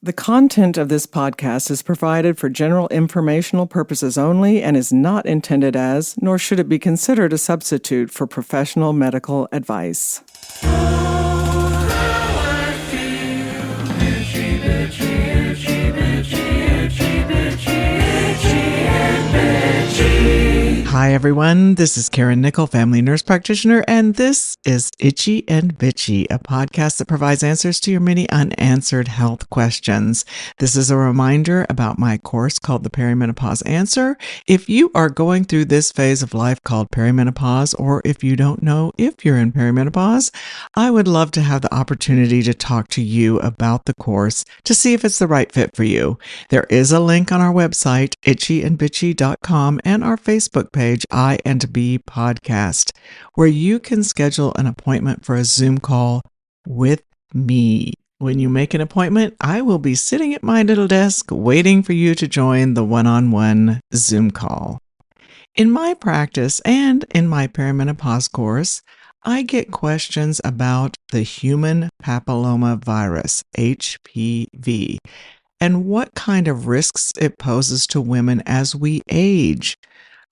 The content of this podcast is provided for general informational purposes only and is not intended as, nor should it be considered a substitute for professional medical advice. Hi everyone, this is Karen Nickel, family nurse practitioner, and this is Itchy and Bitchy, a podcast that provides answers to your many unanswered health questions. This is a reminder about my course called the Perimenopause Answer. If you are going through this phase of life called perimenopause, or if you don't know if you're in perimenopause, I would love to have the opportunity to talk to you about the course to see if it's the right fit for you. There is a link on our website, itchyandbitchy.com, and our Facebook page, I and B Podcast, where you can schedule an appointment for a Zoom call with me. When you make an appointment, I will be sitting at my little desk waiting for you to join the one-on-one Zoom call. In my practice and in my perimenopause course, I get questions about the human papillomavirus, HPV, and what kind of risks it poses to women as we age.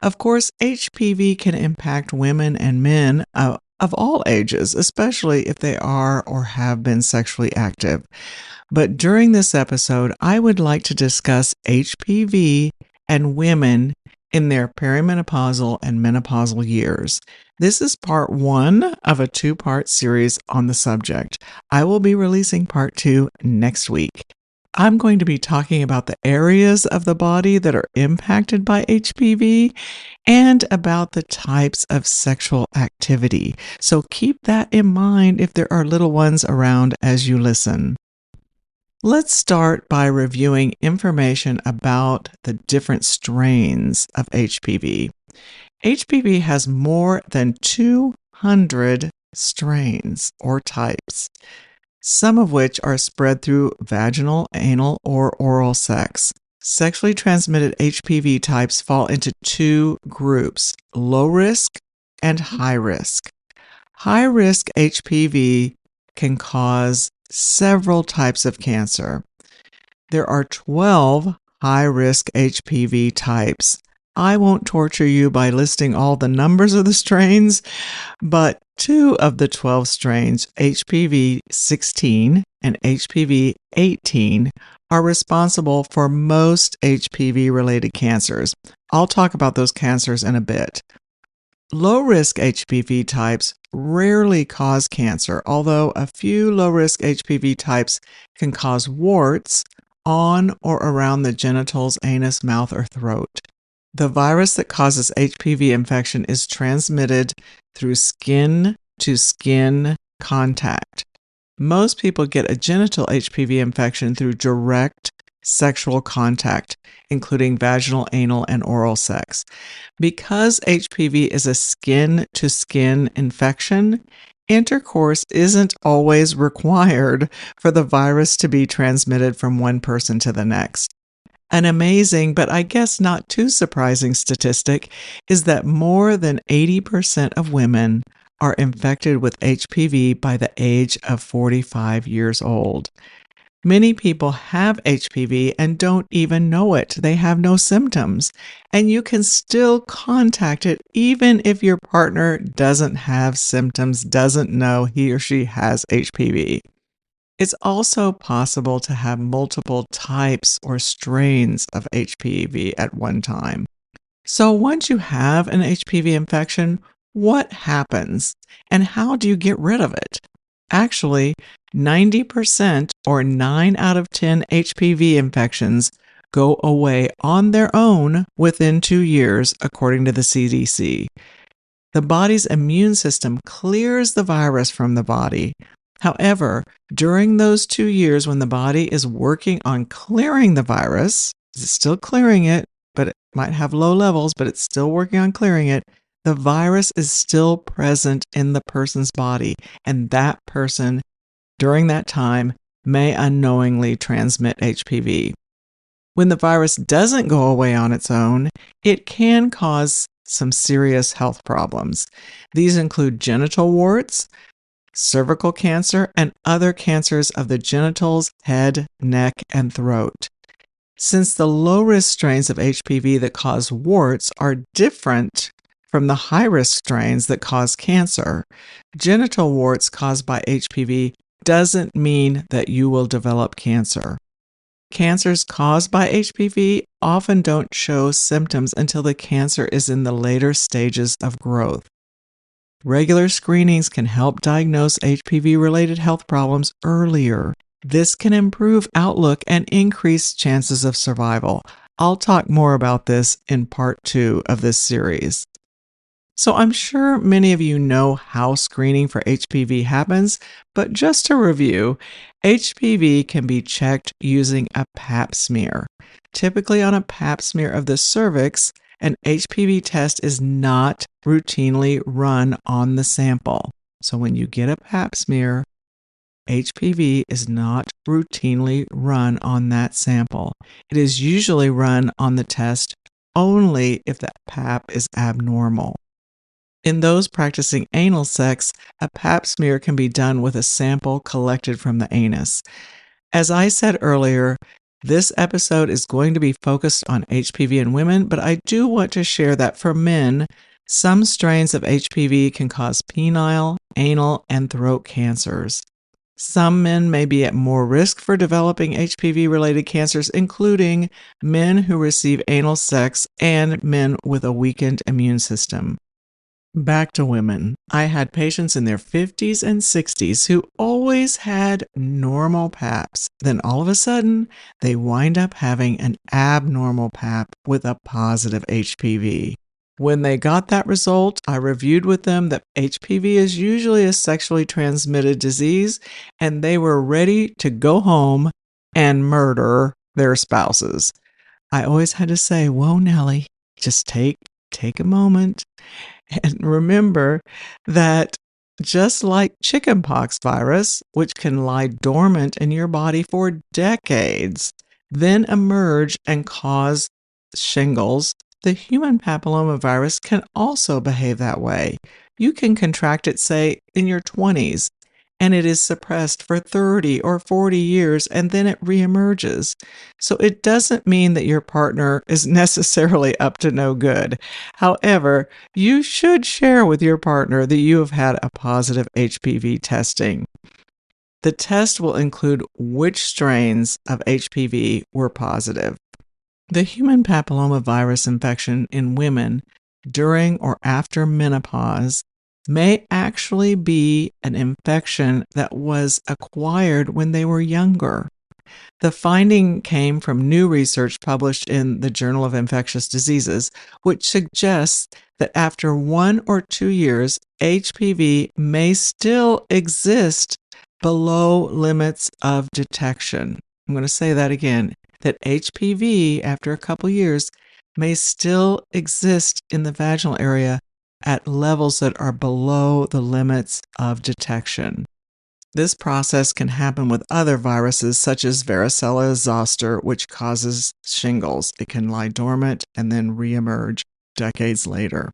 Of course, HPV can impact women and men of all ages, especially if they are or have been sexually active. But during this episode, I would like to discuss HPV and women in their perimenopausal and menopausal years. This is part one of a two-part series on the subject. I will be releasing part two next week. I'm going to be talking about the areas of the body that are impacted by HPV and about the types of sexual activity. So keep that in mind if there are little ones around as you listen. Let's start by reviewing information about the different strains of HPV. HPV has more than 200 strains or types, some of which are spread through vaginal, anal, or oral sex. Sexually transmitted HPV types fall into two groups, low risk and high risk. High risk HPV can cause several types of cancer. There are 12 high risk HPV types. I won't torture you by listing all the numbers of the strains, but two of the 12 strains, HPV 16 and HPV 18, are responsible for most HPV-related cancers. I'll talk about those cancers in a bit. Low-risk HPV types rarely cause cancer, although a few low-risk HPV types can cause warts on or around the genitals, anus, mouth, or throat. The virus that causes HPV infection is transmitted through skin-to-skin contact. Most people get a genital HPV infection through direct sexual contact, including vaginal, anal, and oral sex. Because HPV is a skin-to-skin infection, intercourse isn't always required for the virus to be transmitted from one person to the next. An amazing, but I guess not too surprising statistic is that more than 80% of women are infected with HPV by the age of 45 years old. Many people have HPV and don't even know it. They have no symptoms, and you can still contact it even if your partner doesn't have symptoms, doesn't know he or she has HPV. It's also possible to have multiple types or strains of HPV at one time. So once you have an HPV infection, what happens and how do you get rid of it? Actually, 90% or 9 out of 10 HPV infections go away on their own within 2 years, according to the CDC. The body's immune system clears the virus from the body. However, during those 2 years when the body is working on clearing the virus, it's still clearing it, but it might have low levels, but it's still working on clearing it, the virus is still present in the person's body, and that person, during that time, may unknowingly transmit HPV. When the virus doesn't go away on its own, it can cause some serious health problems. These include genital warts, cervical cancer, and other cancers of the genitals, head, neck, and throat. Since the low-risk strains of HPV that cause warts are different from the high-risk strains that cause cancer, genital warts caused by HPV doesn't mean that you will develop cancer. Cancers caused by HPV often don't show symptoms until the cancer is in the later stages of growth. Regular screenings can help diagnose HPV-related health problems earlier. This can improve outlook and increase chances of survival. I'll talk more about this in part 2 of this series. So I'm sure many of you know how screening for HPV happens, but just to review, HPV can be checked using a pap smear. Typically on a pap smear of the cervix, an HPV test is not routinely run on the sample. So when you get a pap smear, HPV is not routinely run on that sample. It is usually run on the test only if that pap is abnormal. In those practicing anal sex, a pap smear can be done with a sample collected from the anus. As I said earlier, this episode is going to be focused on HPV in women, but I do want to share that for men, some strains of HPV can cause penile, anal, and throat cancers. Some men may be at more risk for developing HPV-related cancers, including men who receive anal sex and men with a weakened immune system. Back to women. I had patients in their 50s and 60s who always had normal paps. Then all of a sudden, they wind up having an abnormal pap with a positive HPV. When they got that result, I reviewed with them that HPV is usually a sexually transmitted disease, and they were ready to go home and murder their spouses. I always had to say, whoa, Nellie, just take a moment. And remember that just like chickenpox virus, which can lie dormant in your body for decades, then emerge and cause shingles, the human papillomavirus can also behave that way. You can contract it, say, in your 20s, and it is suppressed for 30 or 40 years, and then it reemerges. So it doesn't mean that your partner is necessarily up to no good. However, you should share with your partner that you have had a positive HPV testing. The test will include which strains of HPV were positive. The human papillomavirus infection in women during or after menopause may actually be an infection that was acquired when they were younger. The finding came from new research published in the Journal of Infectious Diseases, which suggests that after 1 or 2 years, HPV may still exist below limits of detection. I'm going to say that again, that HPV, after a couple years, may still exist in the vaginal area at levels that are below the limits of detection. This process can happen with other viruses such as varicella zoster, which causes shingles. It can lie dormant and then reemerge decades later.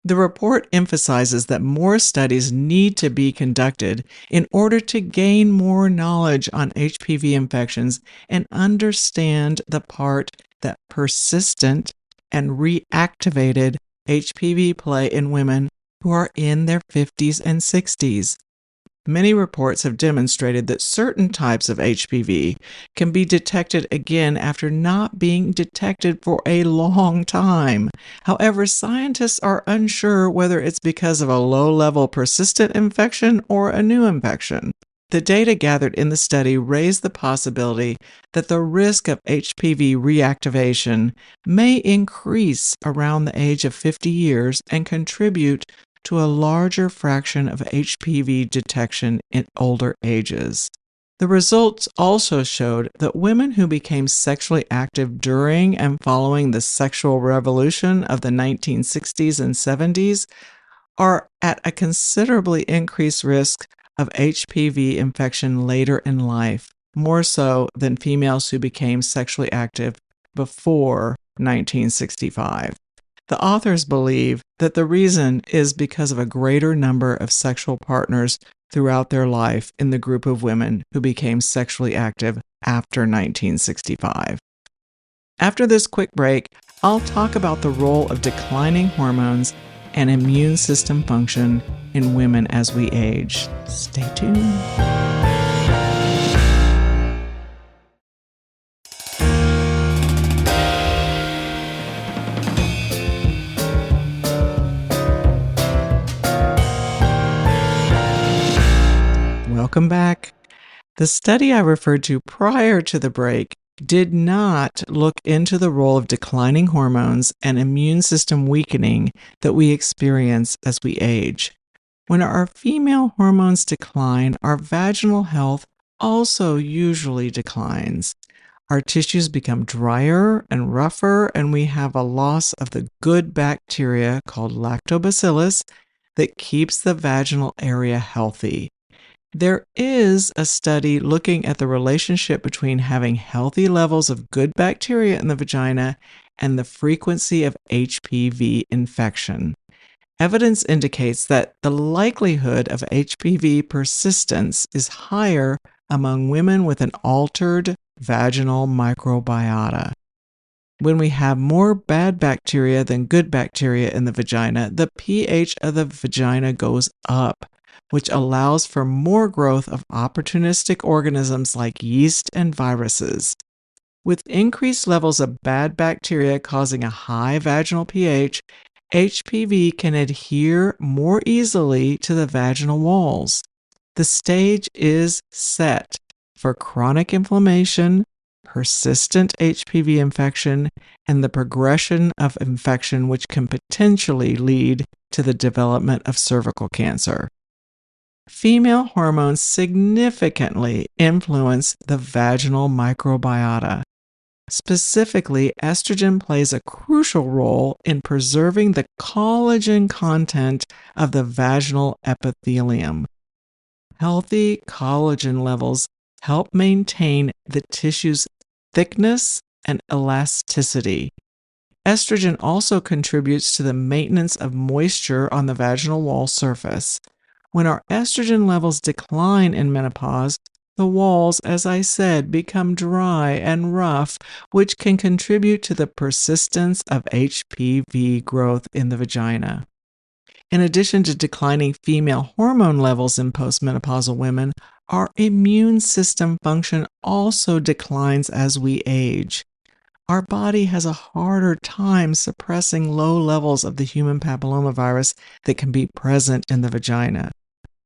The report emphasizes that more studies need to be conducted in order to gain more knowledge on HPV infections and understand the part that persistent and reactivated HPV play in women who are in their 50s and 60s. Many reports have demonstrated that certain types of HPV can be detected again after not being detected for a long time. However, scientists are unsure whether it's because of a low-level persistent infection or a new infection. The data gathered in the study raised the possibility that the risk of HPV reactivation may increase around the age of 50 years and contribute to a larger fraction of HPV detection in older ages. The results also showed that women who became sexually active during and following the sexual revolution of the 1960s and 70s are at a considerably increased risk of HPV infection later in life, more so than females who became sexually active before 1965. The authors believe that the reason is because of a greater number of sexual partners throughout their life in the group of women who became sexually active after 1965. After this quick break, I'll talk about the role of declining hormones and immune system function in women as we age. Stay tuned. Welcome back. The study I referred to prior to the break did not look into the role of declining hormones and immune system weakening that we experience as we age. When our female hormones decline, our vaginal health also usually declines. Our tissues become drier and rougher, and we have a loss of the good bacteria called lactobacillus that keeps the vaginal area healthy. There is a study looking at the relationship between having healthy levels of good bacteria in the vagina and the frequency of HPV infection. Evidence indicates that the likelihood of HPV persistence is higher among women with an altered vaginal microbiota. When we have more bad bacteria than good bacteria in the vagina, the pH of the vagina goes up, which allows for more growth of opportunistic organisms like yeast and viruses. With increased levels of bad bacteria causing a high vaginal pH, HPV can adhere more easily to the vaginal walls. The stage is set for chronic inflammation, persistent HPV infection, and the progression of infection, which can potentially lead to the development of cervical cancer. Female hormones significantly influence the vaginal microbiota. Specifically, estrogen plays a crucial role in preserving the collagen content of the vaginal epithelium. Healthy collagen levels help maintain the tissue's thickness and elasticity. Estrogen also contributes to the maintenance of moisture on the vaginal wall surface. When our estrogen levels decline in menopause, the walls, as I said, become dry and rough, which can contribute to the persistence of HPV growth in the vagina. In addition to declining female hormone levels in postmenopausal women, our immune system function also declines as we age. Our body has a harder time suppressing low levels of the human papillomavirus that can be present in the vagina.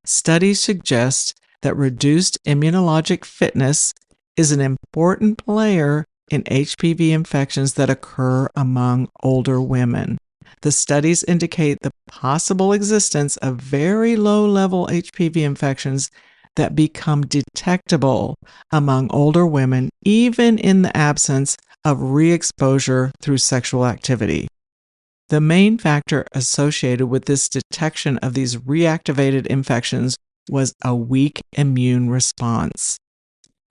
Studies suggest that reduced immunologic fitness is an important player in HPV infections that occur among older women. The studies indicate the possible existence of very low-level HPV infections that become detectable among older women, even in the absence of re-exposure through sexual activity. The main factor associated with this detection of these reactivated infections was a weak immune response.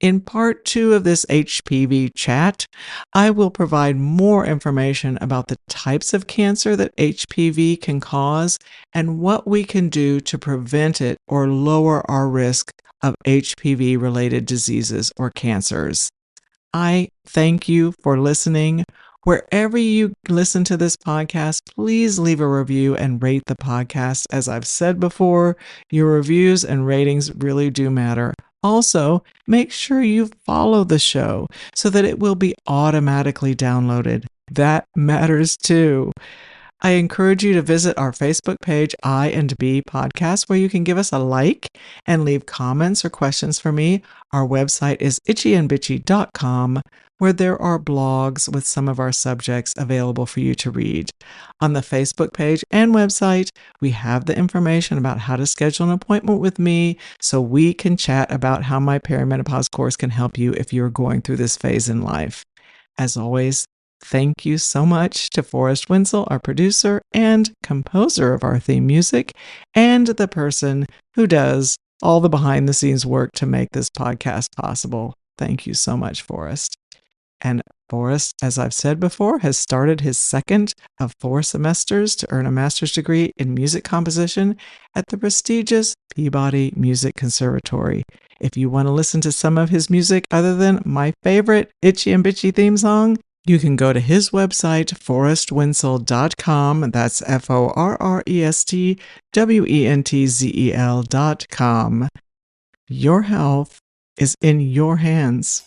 In part 2 of this HPV chat, I will provide more information about the types of cancer that HPV can cause and what we can do to prevent it or lower our risk of HPV-related diseases or cancers. I thank you for listening. Wherever you listen to this podcast, please leave a review and rate the podcast. As I've said before, your reviews and ratings really do matter. Also, make sure you follow the show so that it will be automatically downloaded. That matters too. I encourage you to visit our Facebook page, I and B Podcast, where you can give us a like and leave comments or questions for me. Our website is itchyandbitchy.com, where there are blogs with some of our subjects available for you to read. On the Facebook page and website, we have the information about how to schedule an appointment with me so we can chat about how my perimenopause course can help you if you're going through this phase in life. As always, thank you so much to Forrest Winsel, our producer and composer of our theme music, and the person who does all the behind-the-scenes work to make this podcast possible. Thank you so much, Forrest. And Forrest, as I've said before, has started his second of 4 semesters to earn a master's degree in music composition at the prestigious Peabody Music Conservatory. If you want to listen to some of his music other than my favorite Itchy and Bitchy theme song, you can go to his website, forrestwenzel.com. That's FORRESTWENTZEL.com. Your health is in your hands.